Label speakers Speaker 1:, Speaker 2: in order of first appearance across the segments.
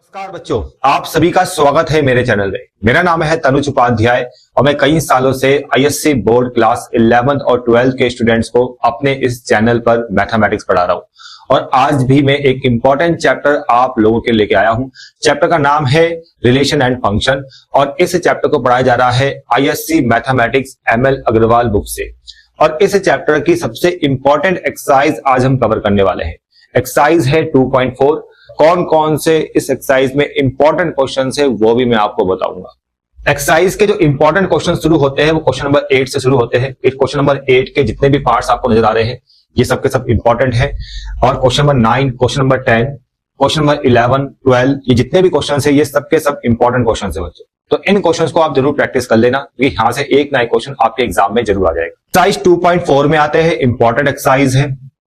Speaker 1: नमस्कार बच्चों, आप सभी का स्वागत है मेरे चैनल में। मेरा नाम है तनुज उपाध्याय और मैं कई सालों से आईएससी बोर्ड क्लास 11th और 12th के स्टूडेंट्स को अपने इस चैनल पर मैथमेटिक्स पढ़ा रहा हूं। और आज भी मैं एक इंपॉर्टेंट चैप्टर आप लोगों के लेके आया हूं। चैप्टर का नाम है रिलेशन एंड फंक्शन और इस चैप्टर को पढ़ाया जा रहा है ISC mathematics ML Agarwal book से। और इस चैप्टर की सबसे इंपॉर्टेंट एक्सरसाइज आज हम कवर करने वाले हैं। एक्सरसाइज है 2.4। कौन कौन से इस एक्सरसाइज में इंपॉर्टेंट क्वेश्चन है वो भी मैं आपको बताऊंगा। एक्सरसाइज के जो इंपॉर्टेंट क्वेश्चन शुरू होते हैं वो क्वेश्चन नंबर 8 से शुरू होते हैं। इस क्वेश्चन नंबर 8 के जितने भी पार्ट्स आपको नजर आ रहे हैं ये सब के सब इंपॉर्टेंट है। और question number 9, question number 10, question number 11, 12 ये जितने भी क्वेश्चन है ये सब के सब इंपॉर्टेंट क्वेश्चन है बच्चों। तो इन क्वेश्चंस को आप जरूर प्रैक्टिस कर लेना क्योंकि यहां से एक ना एक क्वेश्चन आपके एग्जाम में जरूर आ जाएगा। एक्सरसाइज 2.4 में आते हैं, इंपॉर्टेंट एक्सरसाइज है।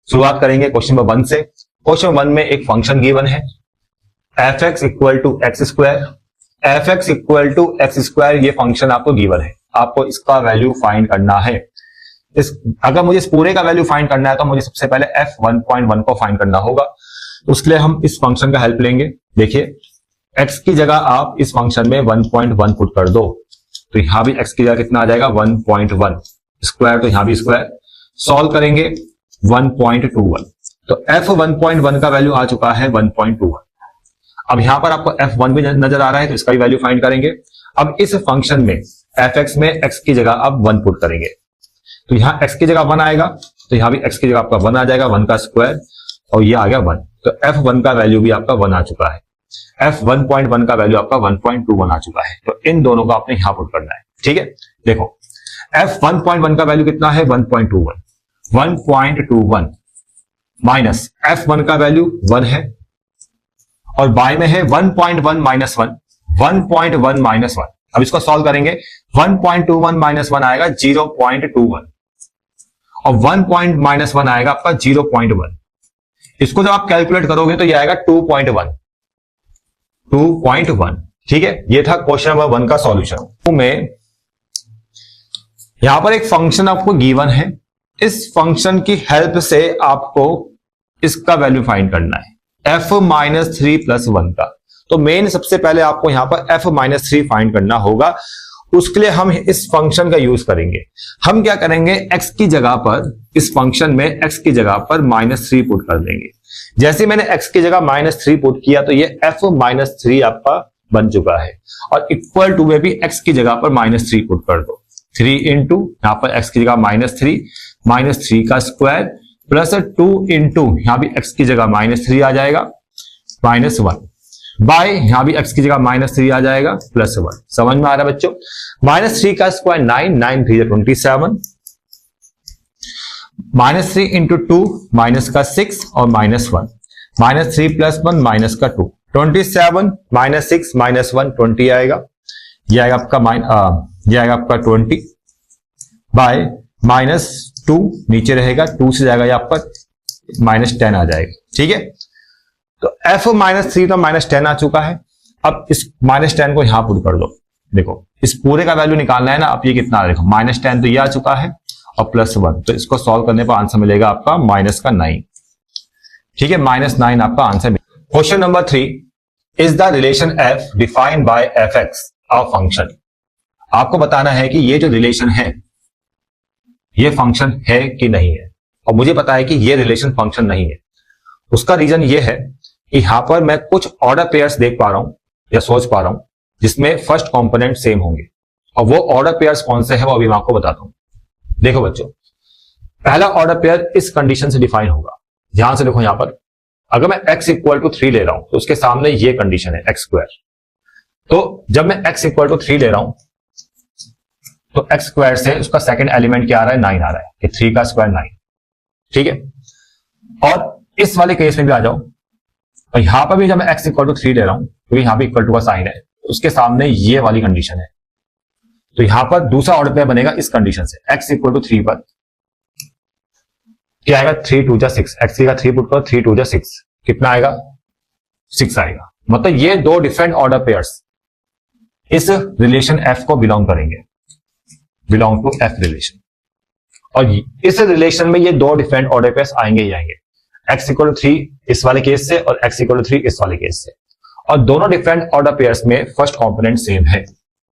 Speaker 1: शुरुआत करेंगे क्वेश्चन नंबर 1 से। क्वेश्चन 1 में एक फंक्शन गिवन है f(x) equal to x square. f(x) equal to x square ये फंक्शन आपको गिवन है, आपको इसका वैल्यू फाइंड करना है। अगर मुझे इस पूरे का वैल्यू फाइंड करना है तो मुझे सबसे पहले f(1.1) को फाइंड करना होगा। उसके लिए हम इस फंक्शन का हेल्प लेंगे। देखिए x की जगह आप इस फंक्शन में 1.1 पुट कर दो तो यहां भी x की जगह कितना आ जाएगा 1.1, स्क्वायर तो यहां भी स्क्वायर। सॉल्व करेंगे 1.21 तो f(1.1) का वैल्यू आ चुका है 1.21। अब यहां पर आपको f(1) भी नजर आ रहा है तो इसका भी वैल्यू फाइंड करेंगे। अब इस फंक्शन में f(x) में x की जगह अब 1 पुट करेंगे तो यहां x की जगह 1 आएगा तो यहां भी x की जगह आपका 1 आ जाएगा, 1 का स्क्वायर और ये आ गया 1। तो f(1) का वैल्यू भी आपका 1 आ चुका है। f(1.1) का वैल्यू आपका 1.21 आ चुका है। तो इन दोनों को आपने यहां पुट करना है। ठीक है, देखो f(1.1) का वैल्यू कितना है 1.21। 1.21 माइनस f(1) का वैल्यू 1 है और बाय में है 1.1 माइनस 1, 1.1 माइनस 1। अब इसको सॉल्व करेंगे 1.21 माइनस 1 आएगा 0.21 और 1 माइनस 1 आएगा आपका 0.1। इसको जब आप कैलकुलेट करोगे तो ये आएगा 2.1। ठीक है, ये था क्वेश्चन नंबर 1 का सॉल्यूशन। में यहां पर एक फंक्शन आपको गिवन है, इस फंक्शन की हेल्प से आपको इसका वैल्यू फाइंड करना है f-3 प्लस 1 का। तो मेन सबसे पहले आपको यहां पर f-3 फाइंड करना होगा। उसके लिए हम इस फंक्शन का यूज करेंगे। हम क्या करेंगे x की जगह पर इस फंक्शन में x की जगह पर -3 पुट कर देंगे। जैसे मैंने x की जगह -3 पुट किया तो ये f-3 आपका बन चुका है और इक्वल टू में भी x की जगह पर -3 पुट कर दो। 3 इंटू यहां पर x की जगह -3 का स्क्वायर प्लस 2 इंटू यहां भी x की जगह -3 आ जाएगा -1 बाय यहां भी x की जगह -3 आ जाएगा +1। समझ में आ रहा है बच्चों? -3 का स्क्वायर 9, 9 3 27, -3 इंटू 2 माइनस का 6 और -1, -3 प्लस 1 माइनस का 2, 27 -6 -1 20 आएगा। यह आएगा आपका 20 बाय -2 नीचे रहेगा, 2 से जाएगा ये आपका -10 आ जाएगा। ठीक है, तो f-3 तो -10 आ चुका है। अब इस -10 को यहां पुट कर दो। देखो इस पूरे का वैल्यू निकालना है ना, अब ये कितना आ, देखो -10 तो ये आ चुका है और +1 तो इसको सॉल्व करने पर आंसर मिलेगा आपका -9। ठीक है, -9 आपका answer. Question number 3 is the relation f defined by f(x) a function. आपको बताना है कि ये जो रिलेशन है ये फंक्शन है कि नहीं है, और मुझे पता है कि ये रिलेशन फंक्शन नहीं है। उसका रीजन ये है कि यहां पर मैं कुछ ऑर्डर पेयर्स देख पा रहा हूं या सोच पा रहा हूं जिसमें फर्स्ट कंपोनेंट सेम होंगे, और वो ऑर्डर पेयर्स कौन से हैं वो अभी मैं आपको बताता हूं। देखो बच्चों, पहला ऑर्डर पेयर इस कंडीशन से डिफाइन होगा। ध्यान से देखो, यहां पर अगर मैं x इक्वल टू 3 ले रहा हूं तो उसके सामने ये कंडीशन है x स्क्वायर। तो जब मैं x इक्वल टू 3 ले रहा हूं तो x स्क्वायर से उसका सेकंड एलिमेंट क्या आ रहा है 9 आ रहा है कि 3 का स्क्वायर 9। ठीक है, और इस वाले केस में भी आ जाओ और यहां पर भी जब मैं x इक्वल टू 3 ले रहा हूं तो यहां भी इक्वल टू का साइन है, उसके सामने ये वाली कंडीशन है। तो यहां पर दूसरा ऑर्डर पेयर बनेगा इस कंडीशन से x इक्वल टू 3 पर क्या आएगा 3 2 जा 6, x की जगह 3 पुट करो 3 2 जा 6, कितना आएगा 6 आएगा। मतलब ये दो डिफरेंट ऑर्डर पेयर्स इस रिलेशन f को बिलोंग करेंगे, बिलोंग टू f रिलेशन। और इस रिलेशन में ये दो डिफरेंट ऑर्डर पेयर्स आएंगे ही आएंगे, x इक्वल टू 3 इस वाले केस से और x इक्वल टू 3 इस वाले केस से। और दोनों डिफरेंट ऑर्डर पेयर्स में फर्स्ट कंपोनेंट सेम है,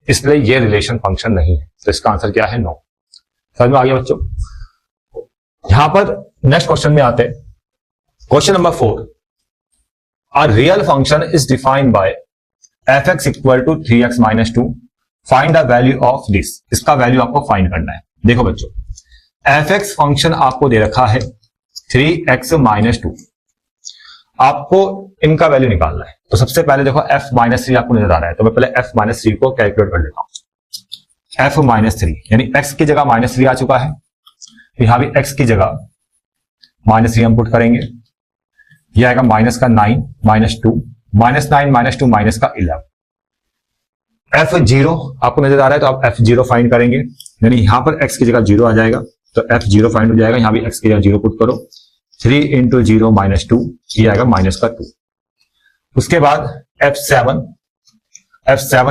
Speaker 1: इसलिए ये रिलेशन फंक्शन नहीं है। तो इसका आंसर क्या है? नो। समझ में आ गया बच्चों? यहां पर नेक्स्ट क्वेश्चन में आते हैं। Question number 4, a real function is defined by f(x) = 3x - 2, find the value of this. इसका वैल्यू आपको फाइंड करना है। देखो बच्चों, f(x) फंक्शन आपको दे रखा है 3x - 2, आपको इनका वैल्यू निकालना है। तो सबसे पहले देखो f - 3 आपको नजर आ रहा है, तो मैं पहले f - 3 को कैलकुलेट कर लेता हूं। f - 3 यानी x की जगह -3 आ चुका है, तो यहां भी x की जगह -3 हम पुट करेंगे। यह आएगा माइनस का 9 - 2, -9 - 2 माइनस का 11। f0 आपको नजर आ रहा है, तो आप f0 फाइंड करेंगे, यानी यहां पर x की जगह 0 आ जाएगा, तो f0 फाइंड हो जाएगा। यहां भी x की जगह 0 पुट करो, 3 × 0 - 2, ये आएगा माइनस का 2। उसके बाद f7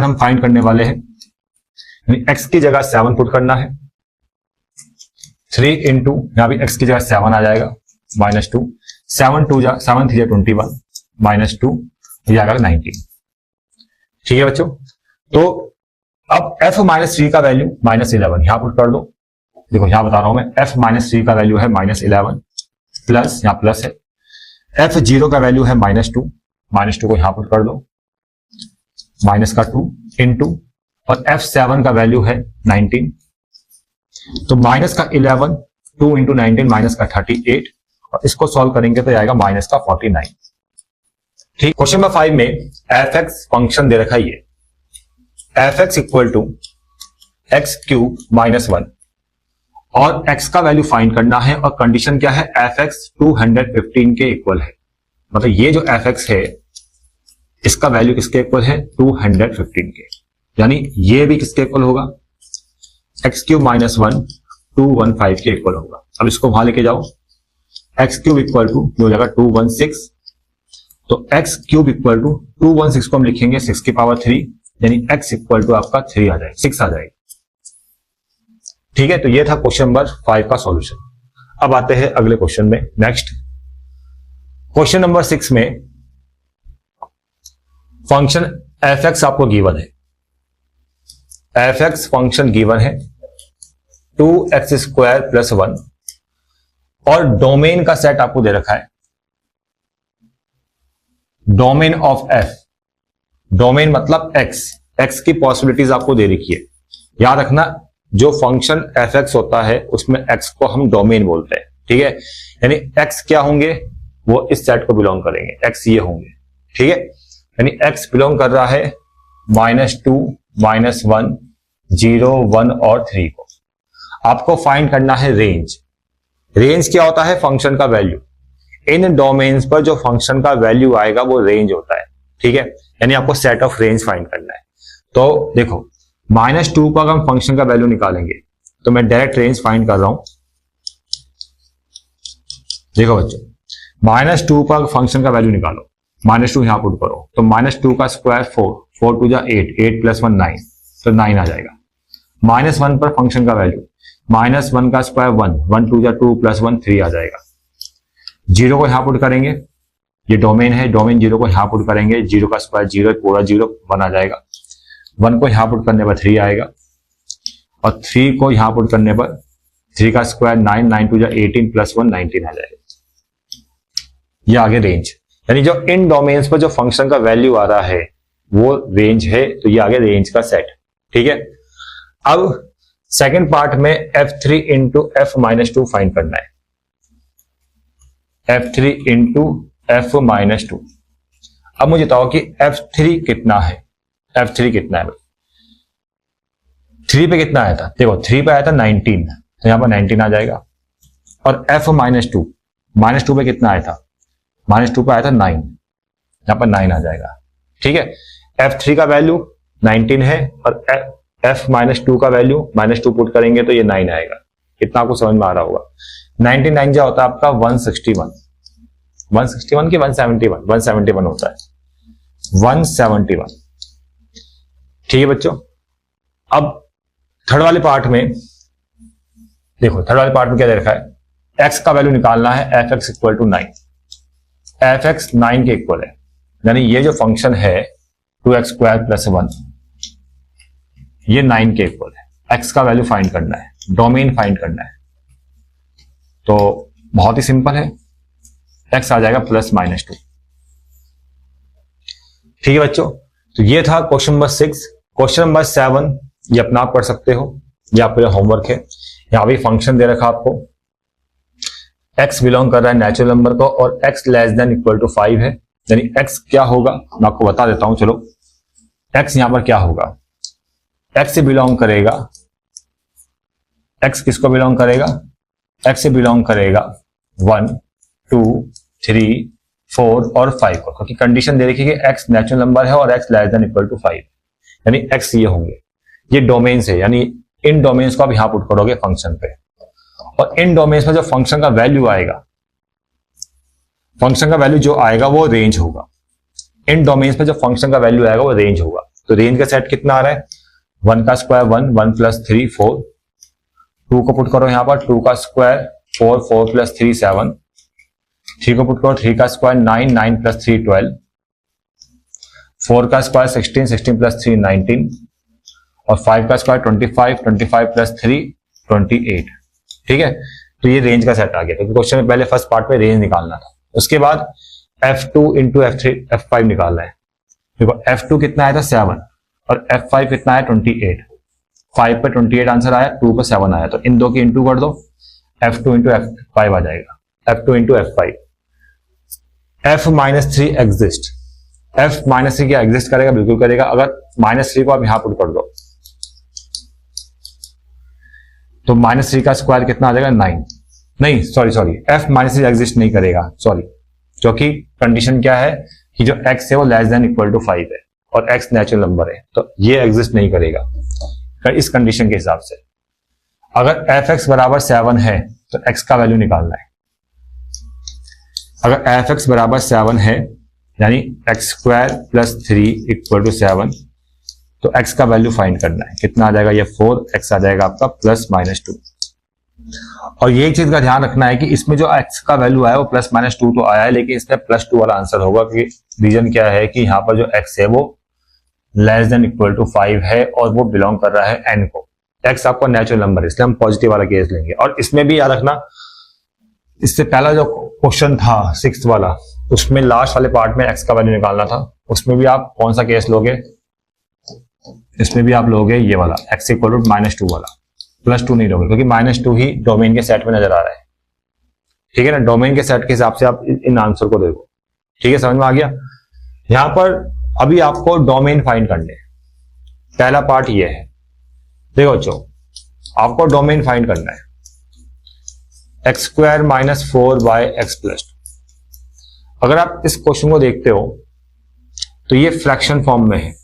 Speaker 1: हम फाइंड करने वाले हैं, यानी x की जगह 7 पुट करना है, 3 × यहां भी x की जगह 7 आ जाएगा, -2, 7 3 21 -2, ये आएगा 19। ठीक है बच्चों, तो अब f - 3 का वैल्यू -11 यहां पुट कर दो। देखो यहां बता रहा हूं मैं, f - 3 का वैल्यू है -11 प्लस, यहां प्लस है, f0 का वैल्यू है -2, -2 को यहां पुट कर दो, माइनस का 2 इंटू, और f7 का वैल्यू है 19, तो माइनस का 11, 2 × 19 माइनस का 38, और इसको सॉल्व करेंगे तो आएगा माइनस का 49। ठीक, क्वेश्चन नंबर 5 में f(x) फंक्शन दे रखा है ये, f(x) = x³ - 1, और x का वैल्यू फाइंड करना है, और कंडीशन क्या है? f(x) 215 के इक्वल है। मतलब ये जो f(x) है, इसका वैल्यू किसके इक्वल है? 215 के, यानी ये भी किसके इक्वल होगा? x³ - 1 215 के इक्वल होगा। अब इसको वहां लेके जाओ, x³ = हो जाएगा 216, तो x³ = 216 को हम लिखेंगे 6 की पावर 3, यानी x = आपका 3 आ जाएगा, 6 आ जाएगा। ठीक है, तो ये था क्वेश्चन नंबर 5 का सॉल्यूशन। अब आते हैं अगले क्वेश्चन में। नेक्स्ट क्वेश्चन नंबर 6 में फंक्शन f(x) आपको गिवन है, f(x) फंक्शन गिवन है 2x² + 1, और डोमेन का सेट आपको दे रखा है, डोमेन ऑफ f, डोमेन मतलब x की पॉसिबिलिटीज आपको दे रखी है। याद रखना, जो फंक्शन f(x) होता है उसमें x को हम डोमेन बोलते हैं। ठीक है, यानी x क्या होंगे? वो इस सेट को बिलोंग करेंगे, x ये होंगे। ठीक है, यानी x बिलोंग कर रहा है -2, -1, 0, 1 और 3 को। आपको फाइंड करना है रेंज। रेंज क्या होता है? फंक्शन का वैल्यू। इन डोमेन्स पर जो फंक्शन का वैल्यू आएगा वो रेंज होता है। ठीक है, यानी आपको सेट ऑफ रेंज फाइंड करना है। तो देखो, -2 पर हम फंक्शन का वैल्यू निकालेंगे, तो मैं डायरेक्ट रेंज फाइंड कर रहा हूं। देखो बच्चों, -2 पर फंक्शन का वैल्यू निकालो, -2 यहां पुट करो, तो -2 का स्क्वायर 4, 4 2 8, 8 + 1 9, तो 9 आ जाएगा। -1 पर फंक्शन का वैल्यू, -1 का स्क्वायर 1, 1 2 2 + 1 3 आ जाएगा। 0 को यहां पुट करेंगे, ये डोमेन है, डोमेन 0 को यहां पुट करेंगे, 0 का स्क्वायर 0, पूरा 0, 1 आ जाएगा। 1 को यहां पुट करने पर 3 आएगा, और 3 को यहां पुट करने पर 3 का स्क्वायर 9, 9 2 18 + 1 19 आ जाएगा। ये आगे रेंज, यानी जो इन डोमेन्स पर जो फंक्शन का वैल्यू आ रहा है वो रेंज है, तो ये आगे रेंज का सेट। ठीक है, अब सेकंड पार्ट में f3 × f - 2 फाइंड करना है, f3 × f - 2। अब मुझे बताओ कि f3 कितना है? f3 कितना है? 3 पे कितना आया था? देखो 3 पे आया था 19, तो यहां पर 19 आ जाएगा। और f - 2, -2 पे कितना आया था? -2 पे आया था 9, यहां पर 9 आ जाएगा। ठीक है, f3 का वैल्यू 19 है, और f - 2 का वैल्यू -2 पुट करेंगे तो ये 9 आएगा। कितना आपको समझ में आ रहा होगा? 99 जो होता है आपका 161, 161 की 171, 171 होता है, 171। ठीक है बच्चों, अब थर्ड वाले पार्ट में देखो, थर्ड वाले पार्ट में क्या दे रखा है? x का वैल्यू निकालना है, f(x) = 9, f(x) 9 के इक्वल है, यानी ये जो फंक्शन है 2x² + 1 ये 9 के इक्वल है। x का वैल्यू फाइंड करना है, डोमेन फाइंड करना है, तो बहुत ही सिंपल है, x आ जाएगा +-2। ठीक है बच्चों, तो ये था क्वेश्चन नंबर 6। क्वेश्चन नंबर 7 ये अपना आप कर सकते हो, ये आपका होमवर्क है। यहां भी फंक्शन दे रखा आपको, x बिलोंग कर रहा है नेचुरल नंबर को और x < 5 है, यानी x क्या होगा मैं आपको बता देता हूं। चलो x यहां पर क्या होगा, x से बिलोंग करेगा, x किसको बिलोंग करेगा, x से बिलोंग करेगा 1, 2, 3, 4 और 5 को, क्योंकि कंडीशन दे रखी है कि x नेचुरल नंबर है और x < 5, यानी x ये होंगे। ये डोमेन से, यानी इन डोमेन्स को आप यहां पुट करोगे फंक्शन पे, और इन डोमेन्स में जो फंक्शन का वैल्यू आएगा, फंक्शन का वैल्यू जो आएगा वो रेंज होगा। इन डोमेन्स में जो फंक्शन का वैल्यू आएगा वो रेंज होगा। तो रेंज का सेट कितना आ रहा है, 1 का स्क्वायर 1, 1 + 3 4, 2 को पुट करो यहां पर, 2 का स्क्वायर 4, 4 + 3 7, 3 को पुट करो, 3 का स्क्वायर 9, 9 + 3 12, 4 का स्क्वायर 16, 16 + 3 19, और 5 का स्क्वायर 25, 25 + 3 28। ठीक है, तो ये रेंज का सेट आ गया। तो क्वेश्चन में पहले फर्स्ट पार्ट में रेंज निकालना था, उसके बाद F2 × F3 F5 निकालना है। देखो F2 कितना आया था 7 और F5 कितना आया 28। 5 पे 28 आंसर आया, 2 पे 7 आया, तो इन दो की इंटू कर दो, F2 × F5 आ जाएगा, F2 × F5। F-3 exist, F-3 क्या एग्जिस्ट करेगा, बिल्कुल करेगा। अगर -3 को आप यहां पुट कर दो तो -3 का स्क्वायर कितना आ जाएगा 9, नहीं सॉरी F-3 एग्जिस्ट नहीं करेगा, सॉरी, क्योंकि कंडीशन क्या है कि जो x है वो < 5 है और x नेचुरल नंबर है, तो ये एग्जिस्ट नहीं करेगा इस कंडीशन के हिसाब से। अगर fx = 7 है तो x का वैल्यू निकालना है। अगर fx = 7 है यानी x² + 3 = 7, तो x का वैल्यू फाइंड करना है, कितना आ जाएगा, ये 4, x आ जाएगा आपका +-2। और यही चीज का ध्यान रखना है कि इसमें जो x का वैल्यू आया वो +-2 तो आया है, लेकिन इसमें +2 वाला आंसर होगा, क्योंकि रीजन क्या है कि यहाँ पर जो x है वो < 5 है और वो बिलोंग कर रहा है n को। x आपका नेचुरल नंबर है, इसलिए हम पॉजिटिव वाला केस लेंगे। और इसमें भी याद रखना, इससे पहला जो क्वेश्चन था 6th वाला, उसमें लास्ट वाले पार्ट में x का वैल्यू निकालना था, उसमें भी आप कौन सा केस लोगे, इसमें भी आप लोगे ये वाला x = -2 वाला, +2 नहीं लोगे, क्योंकि -2 ही डोमेन के सेट में नजर आ रहा है। ठीक है ना, डोमेन के सेट के हिसाब से आप इन आंसर को देखो। ठीक है, समझ में आ गया। यहां पर अभी आपको डोमेन फाइंड करने, पहला पार्ट ये है। देखो बच्चों, आपको डोमेन फाइंड करना है, x² - 4x + 2। अगर आप इस क्वेश्चन को देखते हो तो ये फ्रैक्शन फॉर्म में है,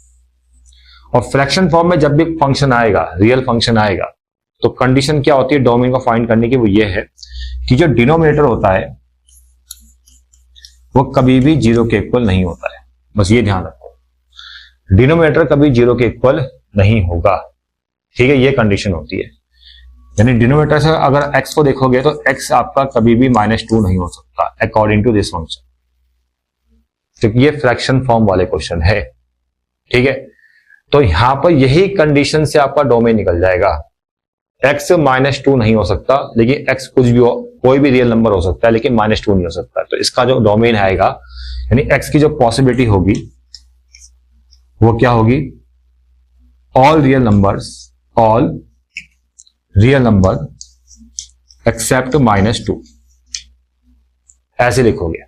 Speaker 1: और फ्रैक्शन फॉर्म में जब भी फंक्शन आएगा, रियल फंक्शन आएगा, तो कंडीशन क्या होती है डोमेन को फाइंड करने की, वो ये है कि जो डिनोमिनेटर होता है वो कभी भी 0 के इक्वल नहीं होता है। बस ये ध्यान रखो, डिनोमिनेटर कभी 0 के इक्वल नहीं होगा। ठीक है, ये कंडीशन होती है, यानी डिनोमिनेटर से अगर x को देखोगे तो x आपका कभी भी -2 नहीं हो सकता अकॉर्डिंग टू दिस फंक्शन, क्योंकि ये फ्रैक्शन फॉर्म वाले क्वेश्चन है। ठीक है, तो यहां पर यही कंडीशन से आपका डोमेन निकल जाएगा। x -2 नहीं हो सकता, लेकिन x कुछ भी हो, कोई भी रियल नंबर हो सकता है, लेकिन -2 नहीं हो सकता। तो इसका जो डोमेन आएगा, यानी x की जो पॉसिबिलिटी होगी वो क्या होगी, ऑल रियल नंबर एक्सेप्ट -2, ऐसे लिखोगे।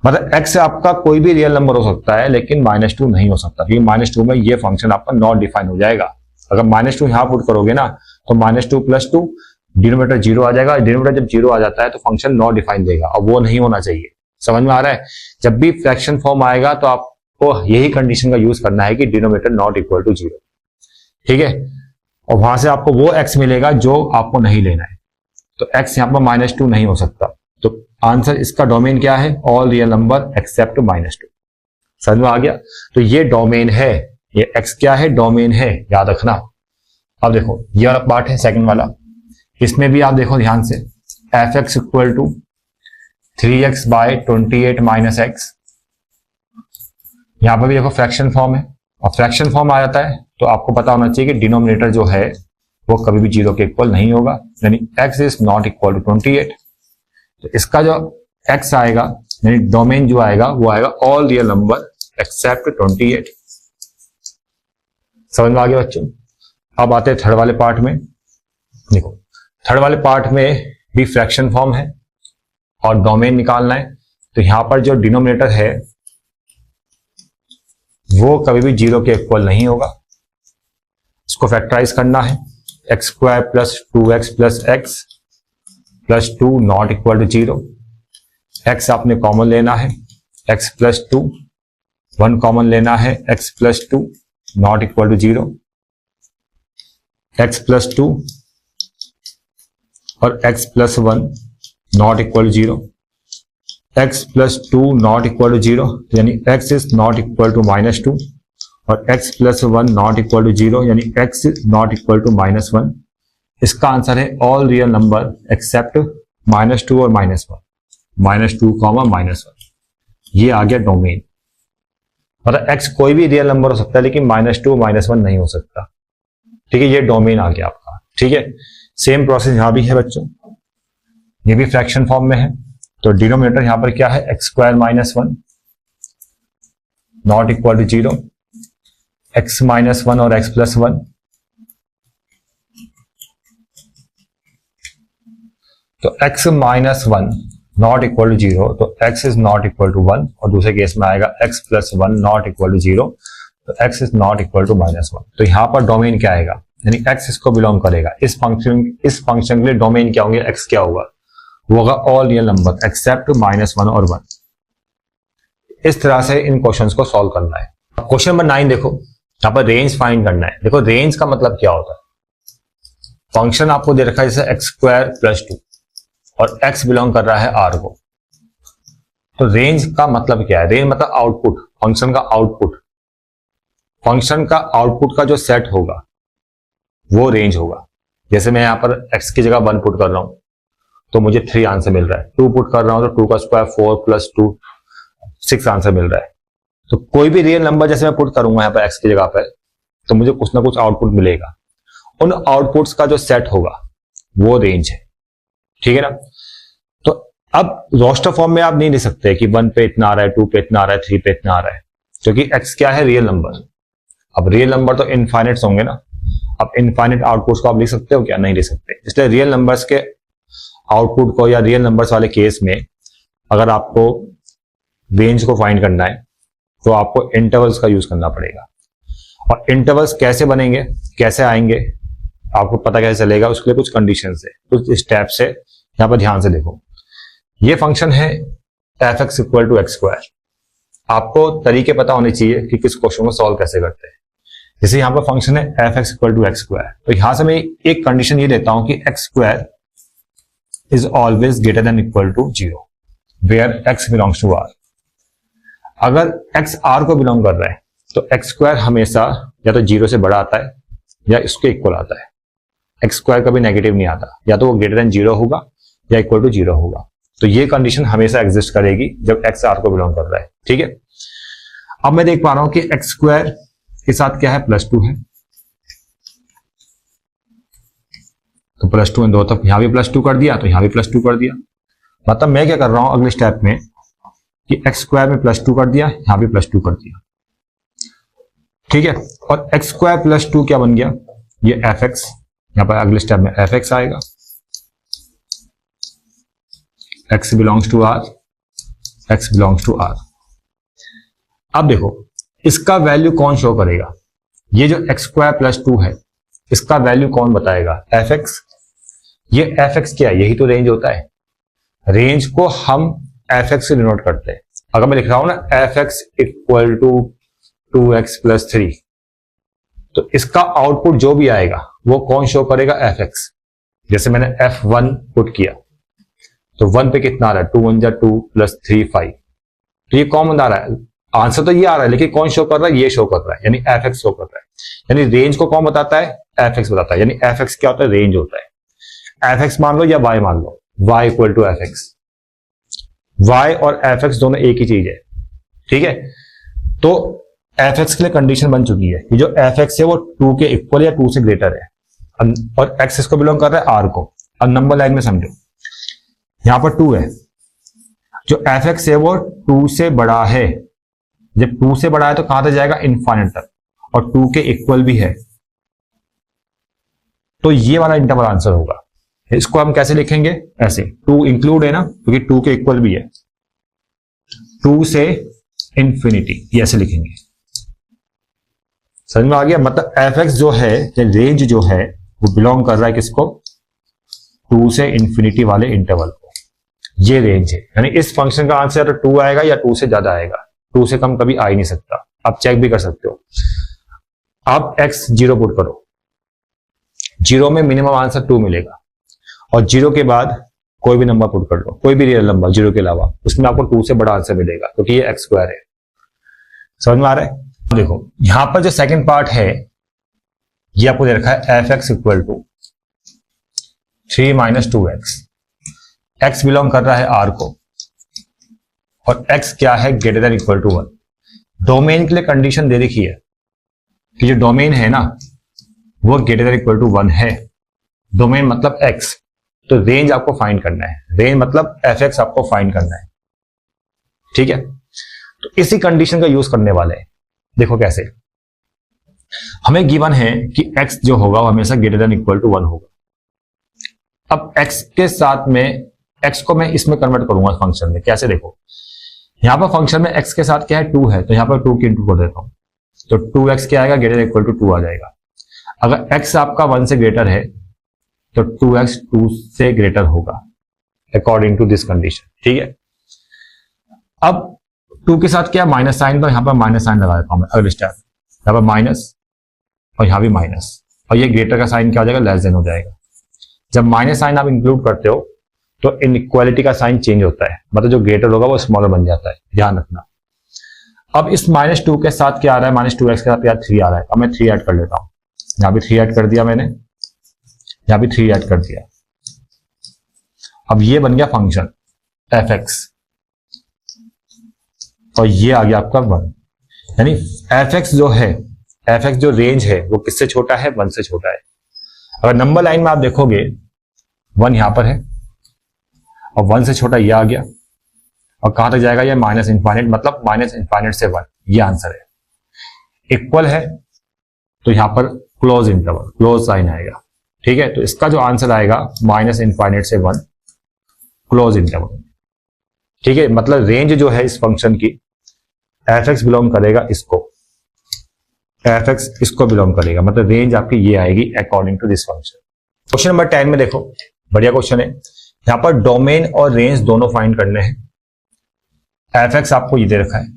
Speaker 1: मतलब x आपका कोई भी रियल नंबर हो सकता है, लेकिन -2 नहीं हो सकता, क्योंकि -2 में ये फंक्शन आपका नॉट डिफाइन हो जाएगा। अगर -2 यहां पुट करोगे ना, तो -2 + 2 डिनोमिनेटर 0 आ जाएगा। डिनोमिनेटर जब 0 आ जाता है तो फंक्शन नॉट डिफाइन देगा, और वो नहीं होना चाहिए। समझ में आ रहा है। जब भी फ्रैक्शन फॉर्म आएगा तो आपको यही कंडीशन का यूज करना है कि डिनोमिनेटर नॉट इक्वल टू 0। ठीक है, और वहां से आपको वो x मिलेगा जो आपको नहीं लेना है। तो x यहां पर -2 नहीं हो सकता, तो आंसर इसका डोमेन क्या है, ऑल रियल नंबर एक्सेप्ट -2। समझ में आ गया। तो ये डोमेन है, ये x क्या है, डोमेन है, याद रखना। अब देखो ये वाला पार्ट है सेकंड वाला, इसमें भी आप देखो ध्यान से, f(x = 3x/28 - x यहाँ पर भी देखो फ्रैक्शन फॉर्म है, और फ्रैक्शन फॉर्म आ जाता है तो आपको पता होना चाहिए कि डिनोमिनेटर जो है वो कभी भी 0 के इक्वल नहीं होगा, यानी x is not equal to 28। तो इसका जो x आएगा यानी डोमेन जो आएगा वो आएगा ऑल रियल नंबर एक्सेप्ट 28। समझ में आ गया बच्चों? अब आते हैं थर्ड वाले पार्ट में। देखो थर्ड वाले पार्ट में भी फ्रैक्शन फॉर्म है और डोमेन निकालना है। तो यहां पर जो डिनोमिनेटर है वो कभी भी 0 के इक्वल नहीं होगा। इसको फैक्टराइज करना है, x square plus 2x plus x plus 2 not equal to 0। X आपने कॉमन लेना है, x प्लस 2, 1 कॉमन लेना है, x plus 2 not equal to 0, x plus 2 और x plus 1 not equal to 0, x plus 2 not equal to 0 यानी x is not equal to -2 और x plus 1 not equal to 0 यानी x is not equal to -1। इसका answer है all real number except -2 और -1, -2, -1। ये आ गया domain. मतलब x कोई भी रियल नंबर हो सकता है लेकिन -2 -1 नहीं हो सकता। ठीक है, ये डोमेन आ गया आपका। ठीक है, सेम प्रोसेस यहां भी है बच्चों, ये भी फ्रैक्शन फॉर्म में है। तो डिनोमिनेटर यहां पर क्या है, x square -1 not equal to 0, x -1 और x प्लस 1। तो x -1 नॉट इक्वल टू 0, तो x is not equal to 1 और दूसरे केस में आएगा x plus 1 not equal to 0, तो x is not equal to -1। तो यहां पर डोमेन क्या आएगा, यानी x इसको बिलोंग करेगा। इस फंक्शन के लिए डोमेन क्या होंगे, x क्या होगा, वो होगा ऑल रियल नंबर एक्सेप्ट -1 और 1। इस तरह से इन क्वेश्चंस को सॉल्व करना है। अब क्वेश्चन नंबर 9 देखो, यहां पर रेंज फाइंड करना है। देखो रेंज का मतलब क्या होता है, फंक्शन आपको दे रखा है जैसे x स्क्वायर प्लस 2 और x बिलोंग कर रहा है r को। तो रेंज का मतलब क्या है, रेंज मतलब आउटपुट, फंक्शन का आउटपुट। फंक्शन का आउटपुट का जो सेट होगा वो रेंज होगा। जैसे मैं यहां पर x की जगह 1 पुट कर रहा हूं तो मुझे 3 आंसर मिल रहा है, 2 पुट कर रहा हूं तो 2 का स्क्वायर 4 प्लस 2 6 आंसर मिल रहा है। तो कोई भी रियल नंबर जैसे मैं पुट करूंगा यहाँ पर x की जगह पर तो मुझे कुछ ना कुछ आउटपुट मिलेगा। उन आउटपुट्स का जो सेट होगा वो रेंज है। ठीक है ना। तो अब रोस्टर फॉर्म में आप नहीं लिख सकते कि 1 पे इतना आ रहा है, 2 पे इतना आ रहा है, 3 पे इतना आ रहा है, क्योंकि x क्या है, रियल नंबर। अब रियल नंबर तो इनफाइनाइट होंगे ना। अब इनफाइनाइट आउटपुट्स को आप लिख सकते हो क्या, नहीं लिख सकते। इसलिए रियल नंबर्स के आउटपुट को या रियल नंबर्स वाले केस में अगर आपको रेंज को फाइंड करना है तो आपको इंटरवल्स का यूज करना पड़ेगा। और इंटरवल्स कैसे बनेंगे, कैसे आएंगे, आपको पता कैसे चलेगा, उसके लिए कुछ कंडीशन है, कुछ स्टेप से यहां पर ध्यान से देखो। ये फंक्शन है f(x equal to x square. आपको तरीके पता होने चाहिए कि किस क्वेश्चन को सॉल्व कैसे करते हैं। जैसे यहां पर फंक्शन है f(x equal to x square, तो यहां से मैं एक कंडीशन ये लेता हूं कि x square is always greater than equal to 0 where x belongs to r। अगर x r को बिलोंग कर रहा है तो एक्स स्क्वायर हमेशा या तो 0 से बड़ा आता है या इसके इक्वल आता है। एक्स स्क्वायर कभी नेगेटिव नहीं आता, या तो वो ग्रेटर देन 0 होगा या इक्वल टू 0 होगा। तो ये कंडीशन हमेशा एग्जिस्ट करेगी जब एक्स आर को बिलोंग कर रहा है। ठीक है, अब मैं देख पा रहा हूं कि एक्स स्क्वायर के साथ क्या है, +2 है। तो +2 इन दो, तो यहां भी +2 कर दिया, तो यहां भी +2 कर दिया। मतलब मैं क्या कर रहा हूं अगले स्टेप में कि एक्स स्क्वायर में +2 कर दिया, यहां भी +2 कर दिया। ठीक है, और एक्स स्क्वायर +2 क्या बन गया, ये f(x), यहां पर अगले स्टेप में f(x) आएगा। x belongs to r, x belongs to r। अब देखो इसका वैल्यू कौन शो करेगा, ये जो एक्स स्क्वायर +2 है इसका वैल्यू कौन बताएगा, f(x). ये f(x) क्या है, यही तो रेंज होता है। रेंज को हम f(x) से डिनोट करते हैं। अगर मैं लिख रहा हूं ना f(x equal to 2x plus 3, तो इसका आउटपुट जो भी आएगा वो कौन शो करेगा, f(x). जैसे मैंने f1 पुट किया तो 1 पे कितना आ रहा है, 2 1 जा 2 प्लस 3 5। तो ये कॉमन आ रहा है, आंसर तो ये आ रहा है, लेकिन कौन शो कर रहा है, ये शो कर रहा है, यानी f(x) शो कर रहा है। यानी रेंज को कौन बताता है, f(x) बताता है। यानी f(x) क्या होता है, रेंज होता है। f(x) मान लो या y मान लो, y equal to f(x). y और f(x) दोनों एक ही चीज है। ठीक है, तो एफ एक्स के लिए कंडीशन बन चुकी है कि जो एफ एक्स है वो 2 के इक्वल या 2 से ग्रेटर है, और एक्स इसको बिलोंग कर रहा है आर को। अब नंबर लाइन में समझो, यहां पर 2 है, जो एफ एक्स है वो 2 से बड़ा है। जब 2 से बड़ा है तो कहां तक जाएगा, इनफाइनाइट तक, और 2 के इक्वल भी है, तो ये वाला इंटरवल आंसर होगा। इसको हम कैसे लिखेंगे, ऐसे 2 इंक्लूड है ना, क्योंकि 2 के इक्वल भी है, 2 से इंफिनिटी, ये ऐसे लिखेंगे। समझ में आ गया? मतलब एफ एक्स जो है, रेंज जो है, वो बिलोंग कर रहा है किसको, 2 से इंफिनिटी वाले इंटरवल को। ये रेंज है, यानी इस फंक्शन का आंसर 2 आएगा या 2 से ज्यादा आएगा, 2 से कम कभी आ ही नहीं सकता। आप चेक भी कर सकते हो। आप x 0 पुट करो, 0 में मिनिमम आंसर 2 मिलेगा, और 0 के बाद कोई भी नंबर पुट कर लो, कोई भी रियल नंबर 0 के अलावा, उसमें आपको 2 से बड़ा आंसर मिलेगा, क्योंकि ये x स्क्वायर है। समझ में आ रहा है? देखो यहां पर जो सेकंड पार्ट है, ये आपको दे रखा है f x equal to 3 minus 2x। x belong कर रहा है r को, और x क्या है, greater than equal to 1। Domain के लिए कंडीशन दे रखी है कि जो डोमेन है ना, वो ग्रेटर देन इक्वल टू 1 है। डोमेन मतलब x, तो रेंज आपको फाइंड करना है, रेंज मतलब एफ एक्स आपको फाइंड करना है। ठीक है, तो इसी कंडीशन का यूज करने वाले हैं। देखो कैसे, हमें गिवन है कि x जो होगा वो हमेशा ग्रेटर देन इक्वल टू 1 होगा। अब x के साथ में, x को मैं इसमें कन्वर्ट करूंगा फंक्शन में। कैसे, देखो यहां पर फंक्शन में x के साथ क्या है, 2 है, तो यहां पर 2 की इंटू कर देता हूं, तो 2x क्या आएगा, ग्रेटर इक्वल टू 2 आ जाएगा। अगर x आपका 1 से ग्रेटर है तो 2x 2 से ग्रेटर होगा, अकॉर्डिंग टू दिस कंडीशन। ठीक है, अब 2 के साथ क्या, माइनस साइन, तो यहां पर माइनस साइन लगा देता हूं मैं अगले स्टेप, यहां पर माइनस और यहां भी माइनस, और ये ग्रेटर का साइन क्या हो जाएगा, लेस देन हो जाएगा। जब माइनस साइन आप इंक्लूड करते हो तो इनइक्वालिटी का साइन चेंज होता है, मतलब जो ग्रेटर होगा वो स्मॉलर बन जाता है, ध्यान रखना। अब इस -2 के साथ क्या आ रहा है, -2x के साथ यार 3 आ रहा है। अब मैं 3 ऐड कर लेता हूं, यहां भी 3 ऐड कर दिया मैंने, यहां भी 3 ऐड कर दिया। अब ये बन गया फंक्शन एफ एक्स, और ये आ गया आपका 1। यानी एफ एक्स जो है, एफ एक्स जो रेंज है वो किससे छोटा है, 1 से छोटा है। अगर नंबर लाइन में आप देखोगे 1 यहां पर है, और 1 से छोटा ये आ गया, और कहां तक जाएगा ये, माइनस इंफाइनाइट, मतलब माइनस इंफाइनाइट से 1, ये आंसर है। इक्वल है तो यहां पर क्लोज इंटरवल, क्लोज साइन आएगा। ठीक है, तो इसका जो आंसर आएगा माइनस इंफाइनाइट से 1, क्लोज इंटरवल। ठीक है, मतलब रेंज जो है इस फंक्शन की, एफ एक्स बिलोंग करेगा इसको, एफ एक्स इसको बिलोंग करेगा, मतलब रेंज आपकी ये आएगी according to this function. Question number 10 में देखो, बढ़िया क्वेश्चन है। यहां पर डोमेन और रेंज दोनों फाइंड करने हैं। एफ एक्स आपको ये दे रखा है,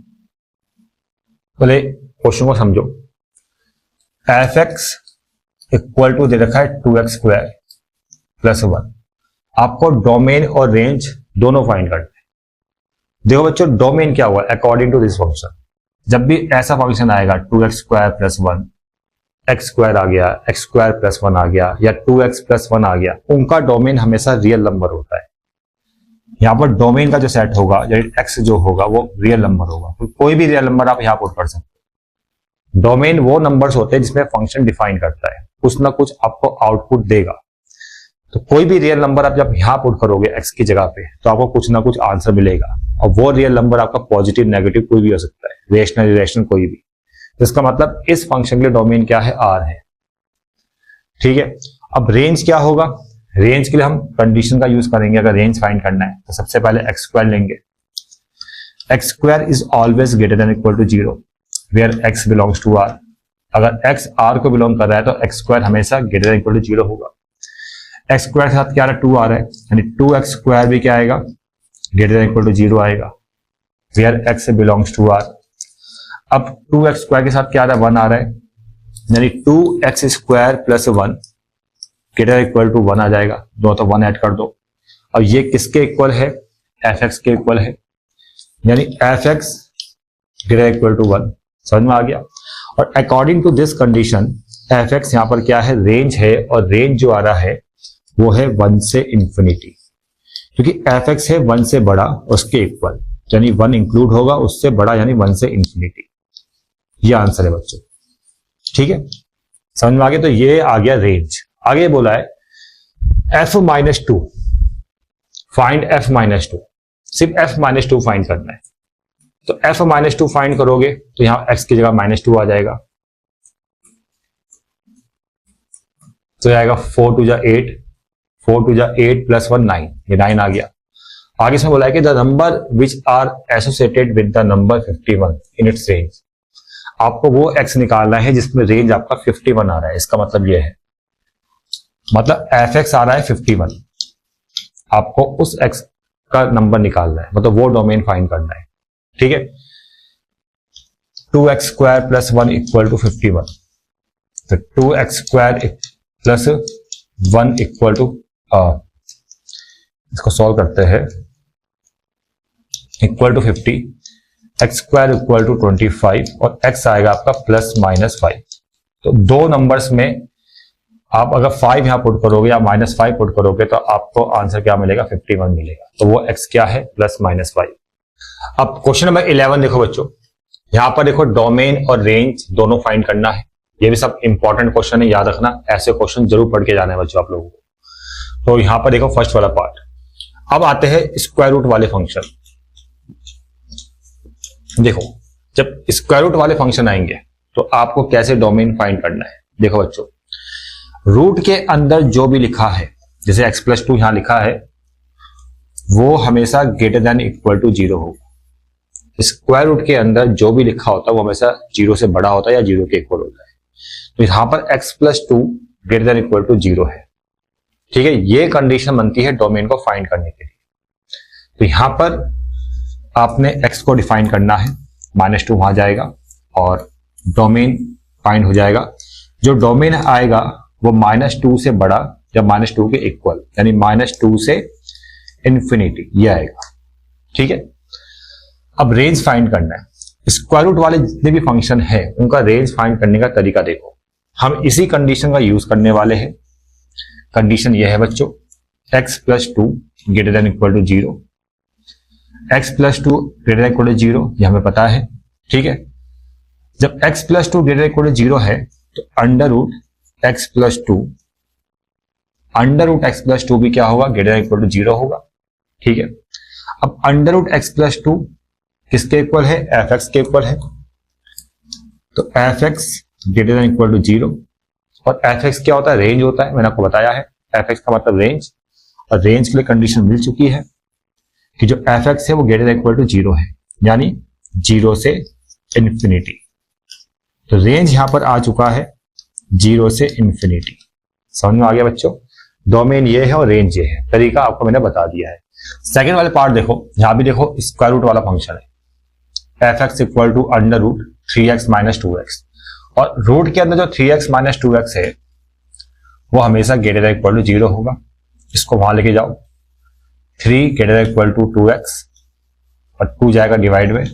Speaker 1: बोले क्वेश्चन को समझो। एफ एक्स इक्वल टू दे रखा है 2x स्क्वायर प्लस 1। आपको डोमेन और रेंज दोनों फाइंड करना है। देखो बच्चों, डोमेन क्या हुआ, अकॉर्डिंग टू दिस फंक्शन। जब भी ऐसा फंक्शन आएगा 2x square plus 1, x square आ गया, एक्स स्क्वायर प्लस 1 आ गया, या 2x प्लस 1 आ गया, उनका डोमेन हमेशा रियल नंबर होता है। यहां पर डोमेन का जो सेट होगा, एक्स जो होगा वो रियल नंबर होगा, तो कोई भी रियल नंबर आप यहां पुट कर सकते हो। डोमेन वो नंबर्स होते हैं जिसमें फंक्शन डिफाइन करता है, कुछ ना कुछ आपको आउटपुट देगा। तो कोई भी रियल नंबर आप जब यहां पुट करोगे एक्स की जगह पे, तो आपको कुछ ना कुछ आंसर मिलेगा, और वो रियल नंबर आपका पॉजिटिव, नेगेटिव कोई भी हो सकता है, रेशनल, इरेशनल कोई भी। तो इसका मतलब इस फंक्शन के लिए डोमेन क्या है, आर है। ठीक है, अब रेंज क्या होगा, रेंज के लिए हम कंडीशन का यूज करेंगे। अगर रेंज फाइंड करना है तो सबसे पहले एक्स स्क्वायर लेंगे। X square is always greater than equal to 0 where x belongs to R. अगर एक्स आर को बिलोंग कर रहा है तो एक्स स्क्वायर हमेशा ग्रेटर देन इक्वल टू 0 होगा। एक्स स्क्वायर के साथ क्या आ रहा है, 2 आ रहा है, यानी 2x स्क्वायर भी क्या आएगा, ग्रेटर देन इक्वल टू 0 आएगा, where x belongs to R. अब 2x स्क्वायर के साथ क्या आ रहा है, 1 आ रहा है, यानी 2x square plus 1 greater equal to 1 आ जाएगा। दो तो 1 ऐड कर दो। अब ये किसके इक्वल है, एफ एक्स के इक्वल है, यानी f x greater equal to 1। समझ में आ गया। और according to this condition f x यहां पर क्या है, रेंज है, और रेंज जो आ रहा है वो है 1 से इंफिनिटी, क्योंकि एफ एक्स है 1 से बड़ा उसके इक्वल, यानी 1 इंक्लूड होगा उससे बड़ा, यानी 1 से इंफिनिटी। ये आंसर है बच्चों। ठीक है, समझ में आ गया। तो ये आ गया रेंज। आगे बोला है f-2, फाइंड f-2, सिर्फ f-2 फाइंड करना है। तो f-2 फाइंड करोगे तो यहां x की जगह -2 आ जाएगा, तो आएगा 4 2 जा 8, 4 2 जा 8 + 1 9, ये 9 आ गया। आगे इसमें बोला है कि the number which are associated with the number 51 in its range. आपको वो x निकालना है जिसमें रेंज आपका 51 आ रहा है। इसका मतलब ये है, मतलब fx आ रहा है 51, आपको उस x का नंबर निकालना है, मतलब वो डोमेन फाइंड करना है। ठीक है, 2x² + 1 = 51, तो 2x² + 1 = इसको सॉल्व करते हैं, इक्वल टू 50, x² = 25 और x आएगा आपका +-5। तो दो नंबर्स में आप अगर 5 यहां पुट करोगे या -5 पुट करोगे तो आपको आंसर क्या मिलेगा, 51 मिलेगा। तो वो x क्या है, +-5। अब क्वेश्चन नंबर 11 देखो बच्चों, यहां पर देखो डोमेन और रेंज दोनों फाइंड करना है। ये भी सब इंपॉर्टेंट क्वेश्चन है, याद रखना, ऐसे क्वेश्चन जरूर पढ़ के जाना है बच्चों आप लोगों को। तो यहां पर देखो फर्स्ट वाला पार्ट। अब आते हैं स्क्वायर रूट वाले फंक्शन। देखो जब स्क्वायर रूट वाले फंक्शन आएंगे तो आपको कैसे डोमेन फाइंड करना है। देखो बच्चों, रूट के अंदर जो भी लिखा है, जैसे x + 2 यहां लिखा है, वो हमेशा > 0 होगा। स्क्वायर रूट के अंदर जो भी लिखा होता है वो हमेशा 0 से बड़ा होता है या 0 के इक्वल होता है। तो यहां पर x + 2 > 0 है। ठीक है, ये कंडीशन बनती है डोमेन को फाइंड करने के लिए। तो यहां पर आपने x को डिफाइन करना है, -2 वहां जाएगा और डोमेन फाइंड हो जाएगा। जो डोमेन आएगा वो -2 से बड़ा या -2 के इक्वल, यानी -2 से इंफिनिटी, ये आएगा। ठीक है, अब रेंज फाइंड करना है। स्क्वायर रूट वाले जितने भी फंक्शन है उनका रेंज फाइंड करने का तरीका देखो, हम इसी कंडीशन का यूज करने वाले हैं। कंडीशन यह है बच्चों, x + 2 > 0, x + 2 > 0, यह हमें पता है। ठीक है, जब x + 2 > 0 है तो √x + 2, √x + 2 भी क्या होगा, > 0 होगा। ठीक है, अब √x + 2 किसके इक्वल है, fx के इक्वल है। तो fx > 0, और fx क्या होता है, रेंज होता है, मैंने आपको बताया है fx का मतलब रेंज, और रेंज के लिए कंडीशन मिल चुकी है कि जो fx है वो > 0 है, यानी 0 से इंफिनिटी। तो रेंज यहां पर आ चुका है 0 से इंफिनिटी। समझ में आ गया बच्चों, डोमेन ये है और रेंज ये है, तरीका आपको मैंने बता दिया है। सेकेंड वाले पार्ट देखो, यहां भी देखो स्क्वायर रूट वाला फंक्शन है, fx = √3x - 2x, और रूट के अंदर जो 3x - 2x है वो हमेशा > 0 होगा। इसको वहां लेके जाओ, 3 > 2x और 2 जाएगा डिवाइड में,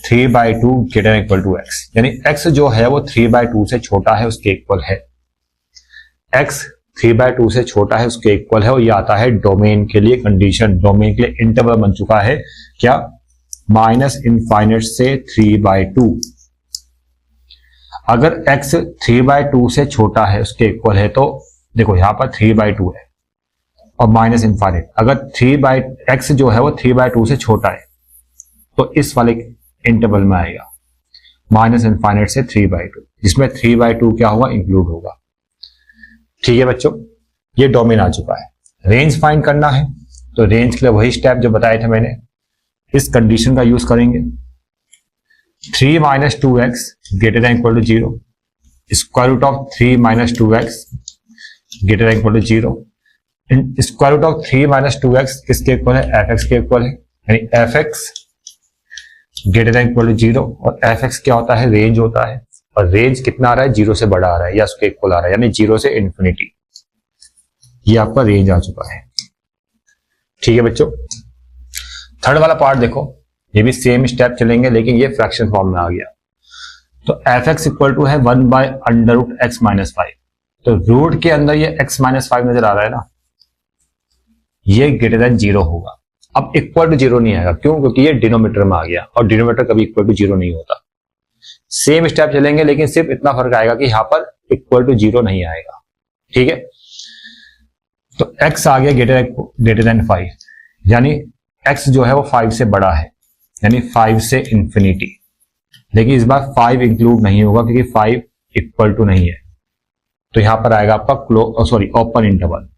Speaker 1: 3/2 > x, यानी x जो है वो 3/2 से छोटा है, उसके इक्वल है। x 3/2 से छोटा है, उसके इक्वल है, और ये आता है डोमेन के लिए कंडीशन। डोमेन के लिए इंटरवल बन चुका है क्या, -∞ से 3/2। अगर x 3/2 से छोटा है, उसके इक्वल है, तो देखो यहां पर 3/2 है और -∞। अगर x जो है वो 3/2 से छोटा है तो इस वाले इंटरवल में आएगा -∞ से 3/2, जिसमें 3/2 क्या होगा, इंक्लूड होगा। ठीक है बच्चों, ये डोमेन आ चुका है। रेंज फाइंड करना है तो रेंज के लिए वही स्टेप जो बताए थे मैंने, इस कंडीशन का यूज करेंगे। 3 - 2x > 0, square root of 3 - 2x > 0, square root of 3 - 2x किसके इक्वल है, fx के इक्वल है, यानी fx > 0, और fx क्या होता है, रेंज होता है, और रेंज कितना आ रहा है, 0 से बड़ा आ रहा है या उसके इक्वल आ रहा है, यानी 0 से इंफिनिटी। ये आपका रेंज आ चुका है। ठीक है बच्चों, थर्ड वाला पार्ट देखो, ये भी सेम स्टेप चलेंगे लेकिन ये फ्रैक्शन फॉर्म में आ गया। तो fx = है 1/√x - 5, तो रूट के अंदर ये x - 5 नजर आ रहा है ना, ये > 0 होगा। अब = 0 नहीं आएगा, क्यों, क्योंकि ये डिनोमीटर में आ गया और डिनोमीटर कभी = 0 नहीं होता। सेम स्टेप चलेंगे, लेकिन सिर्फ इतना फर्क आएगा कि यहां पर इक्वल टू 0 नहीं आएगा। ठीक है, तो x आ गया ग्रेटर देन 5, यानी x जो है वो 5 से बड़ा है, यानी 5 से इंफिनिटी। लेकिन इस बार 5 इंक्लूड नहीं होगा क्योंकि 5 इक्वल टू नहीं है, तो यहां पर आएगा आपका ओपन इंटरवल।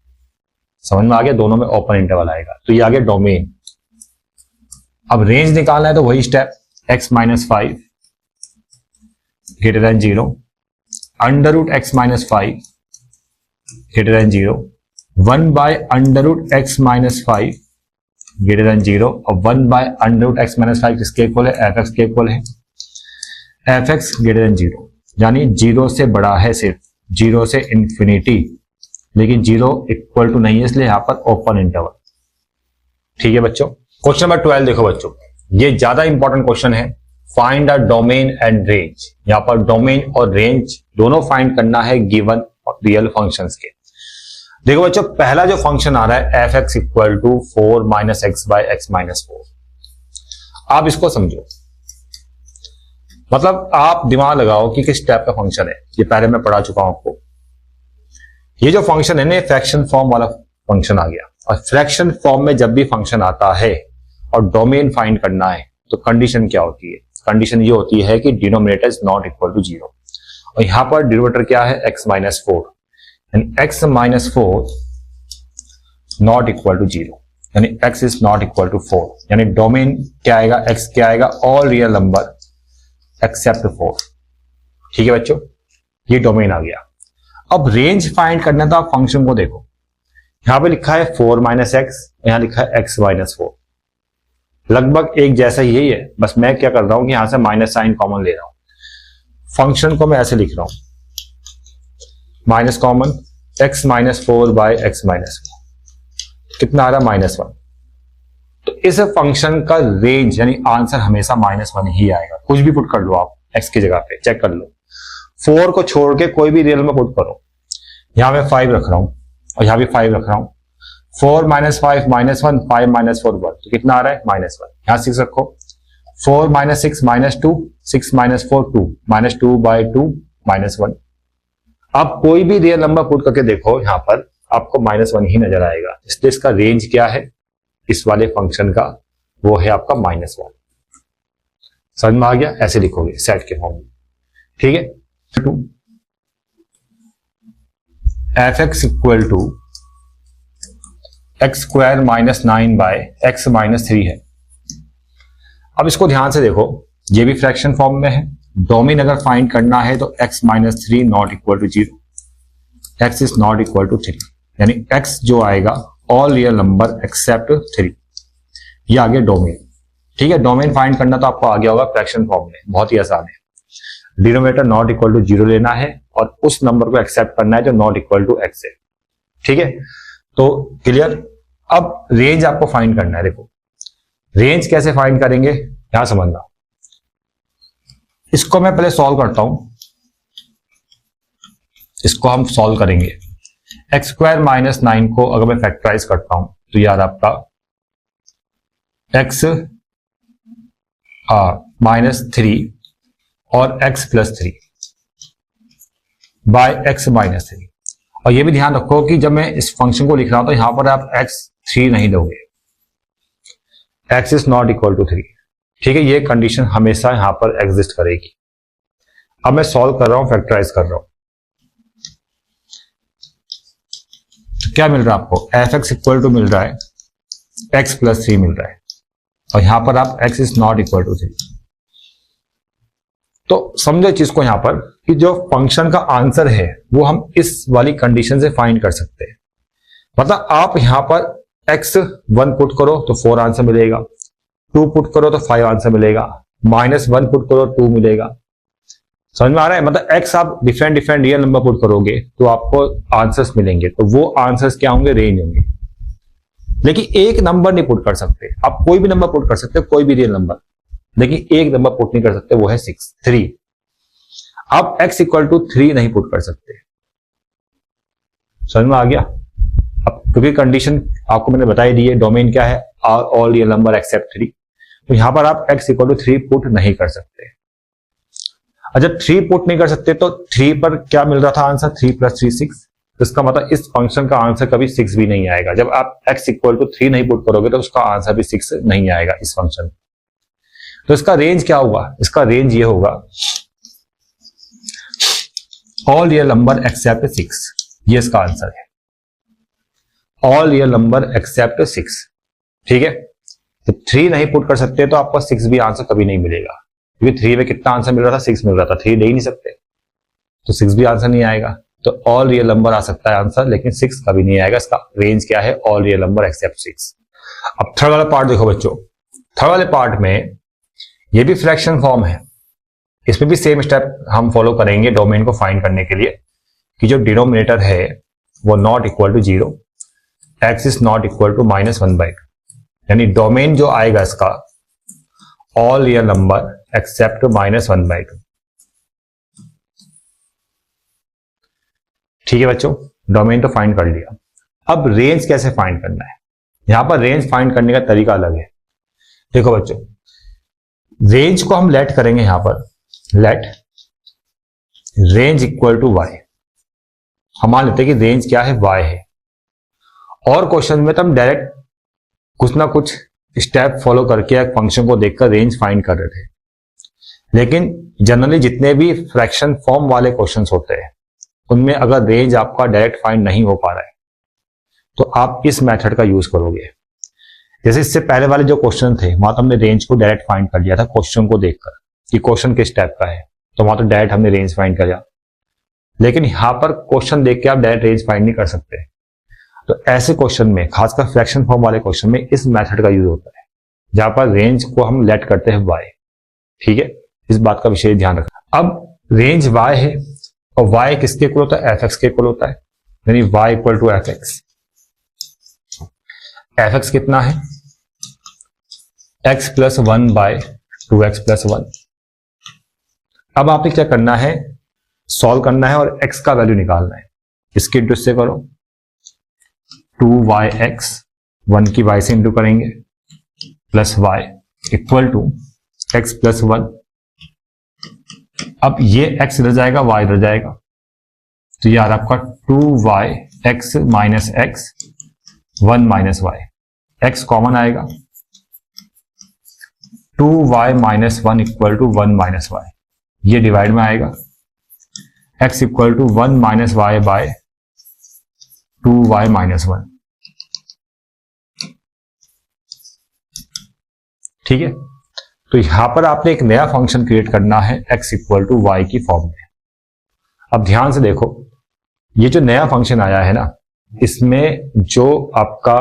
Speaker 1: समझ में आ गया, दोनों में ओपन इंटरवल आएगा। तो ये आ गया डोमेन। अब रेंज निकालना है तो वही step, x minus 5 greater than 0, under root x minus 5 greater than 0, 1 by under root x minus 5 greater than 0, और 1 by under root x minus 5 किसके इक्वल है, fx के इक्वल है, fx ग्रेटर देन 0, यानी 0 से बड़ा है, सिर्फ 0 से इंफिनिटी, लेकिन 0 इक्वल टू नहीं है, इसलिए यहां पर ओपन इंटरवल। ठीक है बच्चों, क्वेश्चन नंबर 12 देखो बच्चों, ये ज्यादा इंपॉर्टेंट क्वेश्चन है। Find the domain and range. यहां पर डोमेन और रेंज दोनों फाइंड करना है गिवन रियल फंक्शंस के। देखो बच्चों, पहला जो फंक्शन आ रहा है f x equal to 4 minus x by x minus 4, आप इसको समझो, मतलब आप दिमाग लगाओ कि किस टाइप का फंक्शन है। ये पहले मैं पढ़ा चुका हूं आपको। ये जो फंक्शन है ना, फ्रैक्शन फॉर्म वाला फंक्शन आ गया, और फ्रैक्शन फॉर्म में जब भी फंक्शन आता है और डोमेन फाइंड करना है तो कंडीशन क्या होती है, कंडीशन ये होती है कि denominator is not equal to 0, और यहां पर डिनोमिनेटर क्या है, x माइनस 4, यानी x minus 4 not equal to 0, यानी x is not equal to 4, यानी डोमेन क्या आएगा, x क्या आएगा, ऑल रियल नंबर एक्सेप्ट 4। ठीक है बच्चों, ये डोमेन आ गया। अब रेंज फाइंड करना था, फंक्शन को देखो, यहां पे लिखा है 4 माइनस एक्स, यहां लिखा है x माइनस 4, लगभग एक जैसा ही है, बस मैं क्या कर रहा हूं कि यहां से माइनस साइन कॉमन ले रहा हूं। फंक्शन को मैं ऐसे लिख रहा हूं, minus common, x minus 4 by x minus 4, कितना आ रहा है, -1। तो इस फंक्शन का रेंज यानी आंसर हमेशा -1 ही आएगा। कुछ भी पुट कर लो आप x की जगह पे, चेक कर लो, 4 को छोड़ के कोई भी रियल में पुट करो। यहां मैं 5 रख रहा हूं और यहां भी 5 रख रहा हूं, 4 माइनस 5 -1, 5 माइनस 4 1, तो कितना आ रहा है, -1। यहां 6 रखो, 4 माइनस 6 -2, 6 माइनस 4 2, -2 बाय 2 -1। आप कोई भी रियल नंबर पुट करके देखो, यहां पर आपको -1 ही नजर आएगा, इसलिए इसका रेंज क्या है इस वाले फंक्शन का, वो है आपका -1। समझ में आ गया, ऐसे लिखोगे सेट के फॉर्म में। ठीक है, f x equal to x square minus 9 by x minus 3 है। अब इसको ध्यान से देखो, ये भी फ्रैक्शन फॉर्म में है। डोमेन अगर फाइंड करना है तो x minus 3 not equal to 0, x is not equal to 3, यानी x जो आएगा ऑल रियल नंबर एक्सेप्ट 3, ये आ गया डोमेन। ठीक है, डोमेन फाइंड करना तो आपको आ गया होगा फ्रैक्शन फॉर्म में, बहुत ही आसान है। डिनोमिनेटर नॉट इक्वल टू 0 लेना है और उस नंबर को एक्सेप्ट करना है जो नॉट इक्वल टू x है। ठीक है, तो क्लियर। अब रेंज आपको फाइंड करना है। देखो रेंज कैसे फाइंड करेंगे, यहां समझना। इसको मैं पहले सॉल्व करता हूं, इसको हम सॉल्व करेंगे। एक्स स्क्वायर माइनस 9 को अगर मैं फैक्टराइज करता हूं तो यार आपका x माइनस 3 और x plus 3 by x minus 3। और ये भी ध्यान रखो कि जब मैं इस फंक्शन को लिख रहा हूं तो यहां पर आप x3 नहीं दोगे, x is not equal to 3। ठीक है, ये कंडीशन हमेशा यहां पर एग्जिस्ट करेगी। अब मैं सॉल्व कर रहा हूं, फैक्टराइज कर रहा हूं, तो क्या मिल रहा है आपको, एफ एक्स इक्वल टू मिल रहा है x प्लस 3 मिल रहा है, और यहां पर आप x is not equal to 3। तो समझो चीज को यहां पर कि जो फंक्शन का आंसर है वो हम इस वाली कंडीशन से फाइंड कर सकते हैं। मतलब आप यहां पर x1 पुट करो तो 4 आंसर मिलेगा, 2 पुट करो तो 5 आंसर मिलेगा, -1 पुट करो 2 मिलेगा। समझ में आ रहा है, मतलब x आप डिफरेंट रियल नंबर पुट करोगे तो आपको आंसर्स मिलेंगे, तो वो आंसर्स क्या होंगे, रेंज होंगे। लेकिन एक नंबर नहीं पुट कर सकते, आप कोई भी नंबर पुट कर सकते हो, कोई भी रियल नंबर, लेकिन एक नंबर पुट नहीं कर सकते, वो है 3। आप x इक्वल टू 3 नहीं पुट कर सकते। समझ में आ गया। अब क्योंकि कंडीशन आपको मैंने बताई दी है, डोमेन क्या है, ऑल रियल नंबर एक्सेप्ट 3, तो यहां पर आप x इक्वल टू 3 पुट नहीं कर सकते। और जब 3 पुट नहीं कर सकते तो 3 पर क्या मिल रहा था आंसर, 3 + 3 6। तो इसका मतलब इस फंक्शन का आंसर कभी 6 भी नहीं आएगा। जब आप x = 3 नहीं पुट करोगे तो उसका आंसर भी 6 नहीं आएगा इस फंक्शन में। तो इसका रेंज क्या होगा, इसका रेंज ये होगा ऑल रियल नंबर एक्सेप्ट 6। ये इसका आंसर है, ऑल रियल नंबर एक्सेप्ट 6। ठीक है, तो 3 नहीं पुट कर सकते तो आपको 6 भी आंसर कभी नहीं मिलेगा, क्योंकि 3 में कितना आंसर मिल रहा था, 6 मिल रहा था, 3 ले ही नहीं सकते, तो 6 भी आंसर नहीं आएगा। तो ऑल रियल नंबर आ सकता है आंसर, लेकिन 6 कभी नहीं आएगा। इसका रेंज क्या है, ऑल रियल नंबर एक्सेप्ट 6। अब थर्ड वाला पार्ट देखो बच्चों, थर्ड वाले पार्ट में ये भी फ्रैक्शन फॉर्म है, इसमें भी सेम स्टेप हम फॉलो करेंगे डोमेन को फाइंड करने के लिए, कि जो डिनोमिनेटर है वो not equal to 0, x is not equal to -1/2, यानी डोमेन जो आएगा इसका ऑल रियल नंबर एक्सेप्ट -1/2। ठीक है बच्चों, डोमेन तो फाइंड कर लिया। अब रेंज कैसे फाइंड करना है, यहां पर रेंज फाइंड करने का तरीका अलग है। देखो बच्चों, रेंज को हम लेट करेंगे, यहां पर let range equal to y। हम मान लेते हैं कि रेंज क्या है, y है। और क्वेश्चन में तो हम डायरेक्ट कुछ ना कुछ स्टेप फॉलो करके एक फंक्शन को देखकर रेंज फाइंड कर रहे थे, लेकिन जनरली जितने भी फ्रैक्शन फॉर्म वाले क्वेश्चंस होते हैं उनमें अगर रेंज आपका डायरेक्ट फाइंड नहीं हो पा रहा है तो आप इस मेथड का यूज करोगे। जैसे इससे पहले वाले जो क्वेश्चन थे वहां तो हमने रेंज को डायरेक्ट फाइंड कर लिया था क्वेश्चन को देखकर कि क्वेश्चन किस टाइप का है, तो वहां तो डायरेक्ट हमने रेंज फाइंड कर लिया। लेकिन यहां पर क्वेश्चन देख के आप डायरेक्ट रेंज फाइंड नहीं कर सकते, तो ऐसे क्वेश्चन में, खासकर फ्रैक्शन फॉर्म वाले क्वेश्चन में, इस मेथड का यूज होता है जहां पर रेंज को हम लेट करते हैं y। ठीक है, इस बात का विशेष ध्यान रखना। अब रेंज y है और y किसके इक्वल होता है, fx के इक्वल होता है, यानी y equal to fx। fx कितना है, x + 1/2x + 1। अब आपने क्या करना है, सॉल्व करना है और x का वैल्यू निकालना है। इसके इंटू से करो, 2yx, 1 की y से इंटू करेंगे, plus y equal to x + 1। अब ये x इधर जाएगा, y इधर जाएगा, तो यार आपका 2yx - x 1 - y, x common आएगा, 2y - 1 इक्वल टू 1 - y, ये डिवाइड में आएगा, x equal to 1 - y by 2y - 1। ठीक है, तो यहां पर आपने एक नया फंक्शन क्रिएट करना है x इक्वल टू y की फॉर्म में। अब ध्यान से देखो, ये जो नया फंक्शन आया है ना, इसमें जो आपका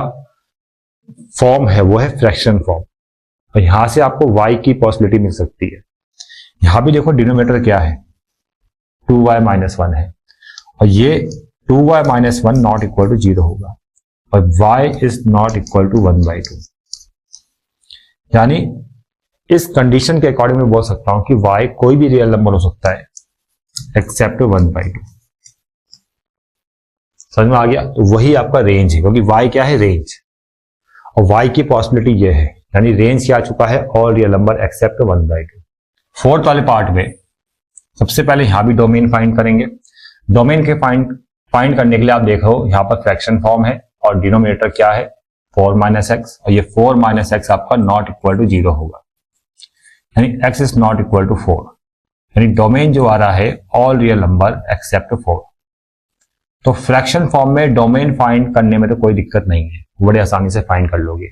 Speaker 1: फॉर्म है वो है फ्रैक्शन फॉर्म, और यहां से आपको y की पॉसिबिलिटी मिल सकती है। यहां भी देखो डिनोमिनेटर क्या है, 2y - 1 है, और ये 2y - 1 नॉट इक्वल टू 0 होगा, और y is not equal to 1/2। यानी इस कंडीशन के अकॉर्डिंग मैं बोल सकता हूं कि y कोई भी रियल नंबर हो सकता है एक्सेप्ट 1/2। समझ में आ गया? तो वही आपका रेंज है, क्योंकि y क्या है, रेंज, और y की पॉसिबिलिटी ये है, यानी रेंज क्या आ चुका है, all real number except 1/2। Fourth वाले पार्ट में सबसे पहले यहां भी डोमेन फाइंड करेंगे। डोमेन के फाइंड करने के लिए आप देखो, यहां पर फ्रैक्शन फॉर्म है और डिनोमिनेटर क्या है, 4 - x, और ये 4 - x आपका नॉट इक्वल टू 0 होगा, यानी x is not equal to 4, यानी डोमेन जो आ रहा है ऑल रियल नंबर एक्सेप्ट 4। तो फ्रैक्शन फॉर्म में डोमेन फाइंड करने में तो कोई दिक्कत नहीं है, बड़े आसानी से फाइंड कर लोगे।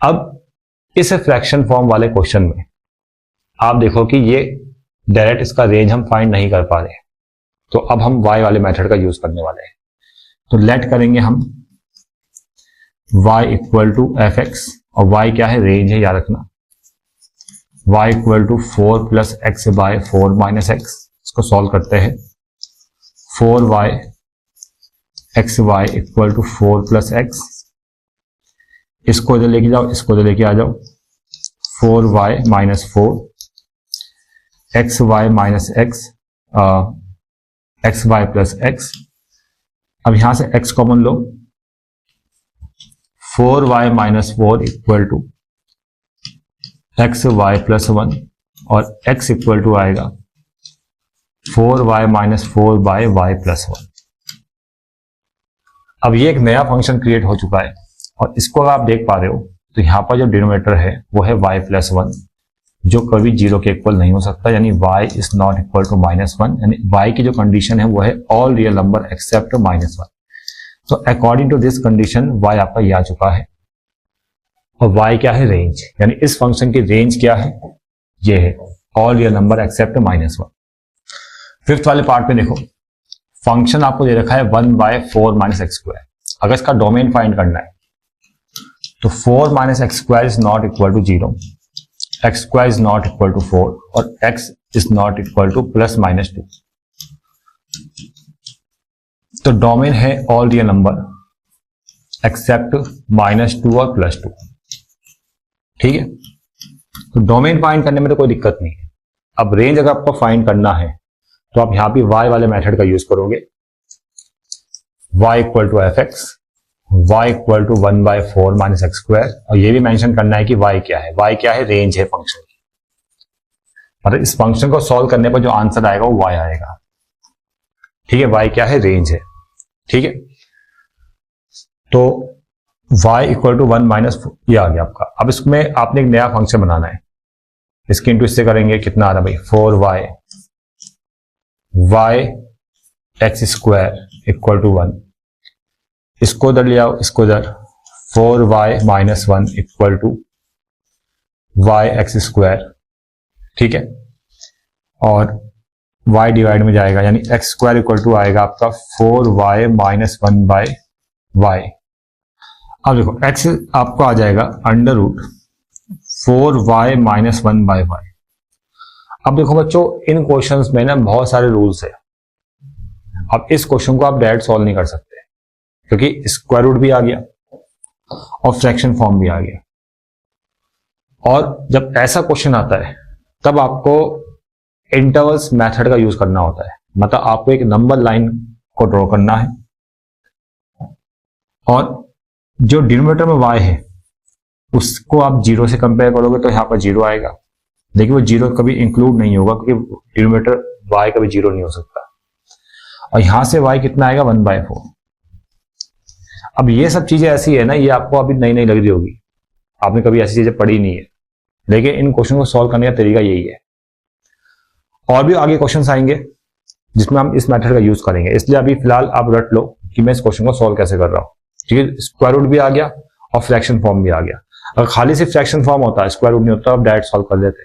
Speaker 1: अब इस फ्रैक्शन फॉर्म वाले क्वेश्चन में आप देखो कि ये डायरेक्ट इसका रेंज हम फाइंड नहीं कर पा रहे, तो अब हम y वाले मेथड का यूज करने वाले हैं। तो लेट करेंगे हम y इक्वल टू fx, और y क्या है, रेंज है, याद रखना, y equal to 4 + x by 4 - x। इसको सॉल्व करते हैं, 4y xy equal to 4 + x, इसको इधर लेके जाओ, इसको इधर लेके आ जाओ, 4y - 4 xy - x xy + x। अब यहां से x कॉमन लो, 4y - 4 इक्वल टू xy + 1, और x इक्वल टू आएगा 4y माइनस 4y प्लस 1। अब ये एक नया फंक्शन क्रिएट हो चुका है और इसको अगर आप देख पा रहे हो तो यहाँ पर जो डिनोमिनेटर है वो है y प्लस 1, जो कभी 0 के इक्वल नहीं हो सकता, यानी y is not equal to -1, यानी y की जो कंडीशन है वो है ऑल रियल नंबर एक्सेप्ट -1। तो according to this condition y आपका ये आ चुका है और y क्या है, रेंज, यानी इस फंक्शन की रेंज क्या है, ये है all real number except -1। Fifth वाले पार्ट में देखो, फंक्शन आपको दे रखा है 1/4 माइनस एक्स स्क्वायर। अगर इसका डोमेन फाइंड करना है तो 4 minus x square is not equal to 0, x square is not equal to 4 और x is not equal to +-2। तो डोमेन है ऑल रियल नंबर एक्सेप्ट -2 और +2। ठीक है, तो डोमेन फाइंड करने में तो कोई दिक्कत नहीं है। अब रेंज अगर आपको फाइंड करना है तो आप यहां भी y वाले मेथड का यूज करोगे, y equal to fx, y equal to 1/4 minus x square, और ये भी मेंशन करना है कि y क्या है, y क्या है, रेंज है फंक्शन की। मतलब इस फंक्शन को सॉल्व करने पर जो आंसर आएगा वो y आएगा। ठीक है, y क्या है, रेंज है। ठीक है, तो y इक्वल टू 1 माइनस ये आ गया आपका। अब इसमें आपने एक नया फंक्शन बनाना है, इसके इंटू इससे करेंगे, कितना आ रहा भाई, 4y y x square equal to 1, इसको इधर ले आओ, इसको इधर, 4y minus 1 equal to y x square. ठीक है, और y डिवाइड में जाएगा, यानी एक्स स्क्वायर इक्वल टू आएगा आपका 4y माइनस 1/y। अब देखो x आपको आ जाएगा under root 4y minus 1/y। अब देखो बच्चों, इन क्वेश्चंस में ना बहुत सारे रूल्स है। अब इस क्वेश्चन को आप डायरेक्ट सॉल्व नहीं कर सकते क्योंकि स्क्वायर रूट भी आ गया और फ्रैक्शन फॉर्म भी आ गया। और जब ऐसा क्वेश्चन आता है तब आपको इंटरवल्स मेथड का यूज करना होता है। मतलब आपको एक नंबर लाइन को ड्रॉ करना है और जो डिनोमिनेटर में y है उसको आप 0 से कंपेयर करोगे तो यहां पर 0 आएगा, लेकिन वो 0 कभी इंक्लूड नहीं होगा क्योंकि डिनोमिनेटर y कभी 0 नहीं हो सकता। और यहां से y कितना आएगा, 1/4। अब ये सब चीजें ऐसी है ना, ये आपको अभी नई नई लग रही होगी, आपने कभी ऐसी चीजें पढ़ी नहीं है, लेकिन इन क्वेश्चन को सॉल्व करने का तरीका यही है। और भी आगे क्वेश्चंस आएंगे जिसमें हम इस मेथड का यूज करेंगे, इसलिए अभी फिलहाल आप रट लो कि मैं इस क्वेश्चन को सॉल्व कैसे कर रहा हूं। ठीक है, स्क्वायर रूट भी आ गया और फ्रैक्शन फॉर्म भी आ गया। अगर खाली सिर्फ फ्रैक्शन फॉर्म होता है, स्क्वायर रूट नहीं होता, आप डायरेक्ट सॉल्व कर लेते,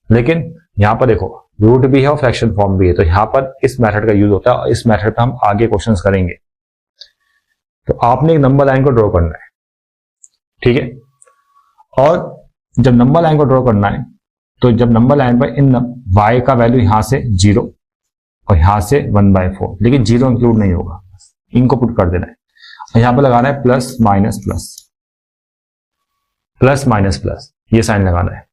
Speaker 1: लेकिन यहां पर देखो रूट भी है और फ्रैक्शन फॉर्म भी है, तो यहां पर इस मेथड का यूज होता है और इस मेथड का हम आगे क्वेश्चंस करेंगे। तो आपने एक नंबर लाइन को ड्रॉ करना है। ठीक है, और जब नंबर लाइन को ड्रॉ करना है तो जब नंबर लाइन पर इन y का वैल्यू यहां से 0 और यहां से 1/4, लेकिन 0 इंक्लूड नहीं होगा, इनको पुट कर देना है और यहां पर लगाना है plus minus plus, plus minus plus, ये साइन लगाना है।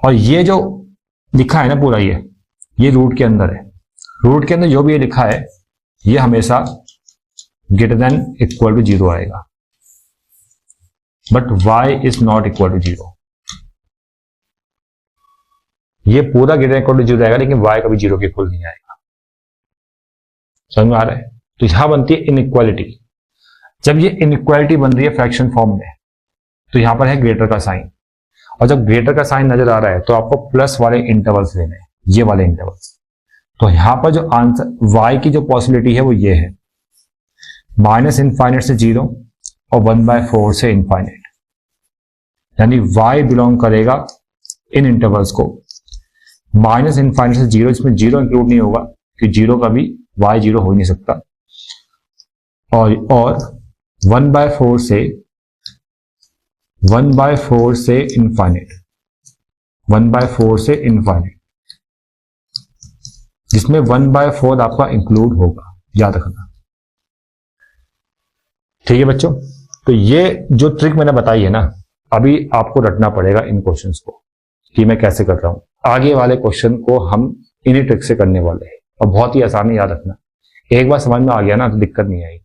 Speaker 1: और ये जो लिखा है ना पूरा, ये रूट के अंदर है। रूट के अंदर जो भी ये लिखा है ये हमेशा ग्रेटर देन इक्वल टू 0 आएगा, but y is not equal to 0। ये पूरा ग्रेटर इक्वल टू 0 आएगा, लेकिन y कभी 0 के इक्वल नहीं आएगा। समझ में आ रहा है? तो यहां बनती है इनइक्वालिटी। जब ये इनइक्वालिटी बन रही है फ्रैक्शन फॉर्म में तो यहां पर है ग्रेटर का साइन, और जब ग्रेटर का साइन नजर आ रहा है तो आपको प्लस वाले इंटरवल्स लेने हैं, ये वाले इंटरवल्स। तो यहां पर जो आंसर y की जो पॉसिबिलिटी है वो ये है, -∞ से 0 और 1/4 से इनफाइनाइट, यानी y बिलोंग करेगा इन इंटरवल्स को -∞ से 0, इसमें 0 इंक्लूड नहीं होगा कि 0 का भी y 0 हो नहीं सकता, और 1/4 से इनफाइनाइट, 1/4 से इनफाइनाइट, जिसमें 1/4 आपका इंक्लूड होगा, याद रखना। ठीक है बच्चों, तो ये जो ट्रिक मैंने बताई है ना, अभी आपको रटना पड़ेगा इन क्वेश्चंस को कि मैं कैसे कर रहा हूं। आगे वाले क्वेश्चन को हम इन्हीं ट्रिक से करने वाले हैं और बहुत ही आसान है, याद रखना। एक बार समझ में आ गया ना तो दिक्कत नहीं आएगी।